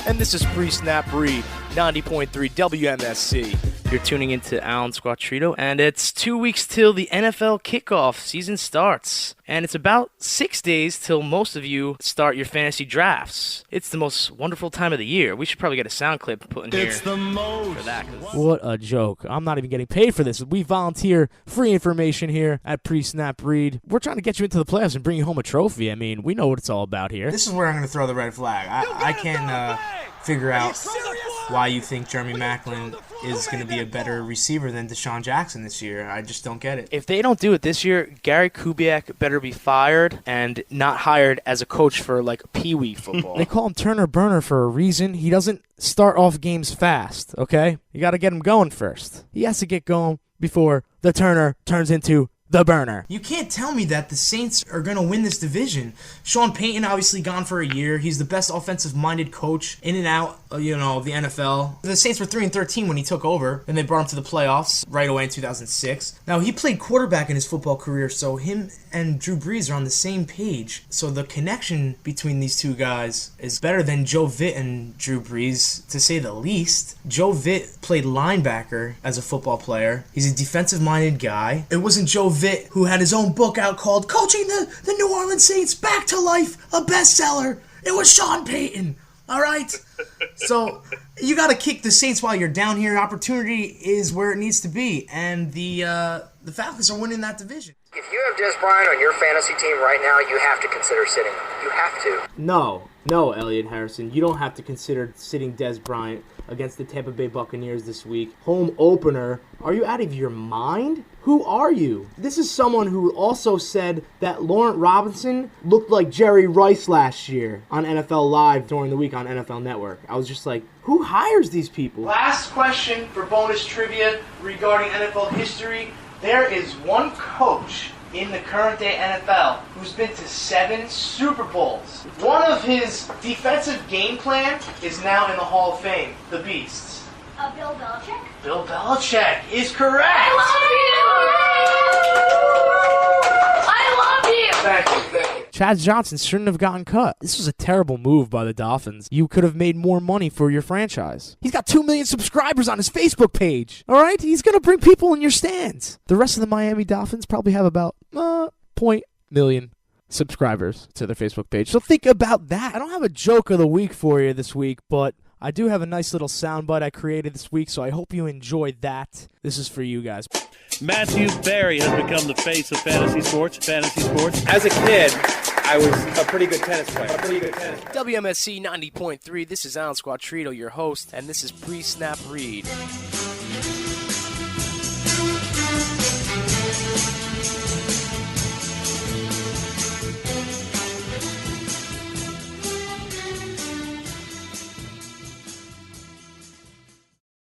And this is Pre-Snap Read, 90.3 WMSC. You're tuning into Alan Squatrito, and it's 2 weeks till the NFL kickoff season starts. And it's about 6 days till most of you start your fantasy drafts. It's the most wonderful time of the year. We should probably get a sound clip put in here for that. What a joke. I'm not even getting paid for this. We volunteer free information here at Pre-Snap Read. We're trying to get you into the playoffs and bring you home a trophy. I mean, we know what it's all about here. This is where I'm going to throw the red flag. I can figure out why you think Jeremy Maclin is going to be a better receiver than Deshaun Jackson this year. I just don't get it. If they don't do it this year, Gary Kubiak better be fired and not hired as a coach for, like, Pee-wee football. They call him Turner Burner for a reason. He doesn't start off games fast, okay? You got to get him going first. He has to get going before the Turner turns into the burner. You can't tell me that the Saints are going to win this division. Sean Payton obviously gone for a year. He's the best offensive-minded coach in and out, of the NFL. The Saints were 3-13 when he took over, and they brought him to the playoffs right away in 2006. Now, he played quarterback in his football career, so him and Drew Brees are on the same page. So the connection between these two guys is better than Joe Vitt and Drew Brees, to say the least. Joe Vitt played linebacker as a football player. He's a defensive-minded guy. It wasn't Joe Vitt who had his own book out called Coaching the New Orleans Saints Back to Life, a bestseller. It was Sean Payton. All right? So you got to kick the Saints while you're down here. Opportunity is where it needs to be, and the Falcons are winning that division. If you have Des Bryant on your fantasy team right now, you have to consider sitting him. You have to. No, Elliot Harrison. You don't have to consider sitting Des Bryant against the Tampa Bay Buccaneers this week. Home opener. Are you out of your mind? Who are you? This is someone who also said that Laurent Robinson looked like Jerry Rice last year on NFL Live during the week on NFL Network. I was just like, who hires these people? Last question for bonus trivia regarding NFL history. There is one coach in the current day NFL who's been to 7 Super Bowls. One of his defensive game plan is now in the Hall of Fame, the Beasts. Bill Belichick? Bill Belichick is correct. I love you! Thank you. Chad Johnson shouldn't have gotten cut. This was a terrible move by the Dolphins. You could have made more money for your franchise. He's got 2 million subscribers on his Facebook page. All right? He's going to bring people in your stands. The rest of the Miami Dolphins probably have about 0.1 subscribers to their Facebook page. So think about that. I don't have a joke of the week for you this week, but I do have a nice little soundbite I created this week, so I hope you enjoyed that. This is for you guys. Matthew Berry has become the face of fantasy sports. As a kid, I was a pretty good tennis player. WMSC 90.3, this is Alan Squatrito, your host, and this is Pre-Snap Read.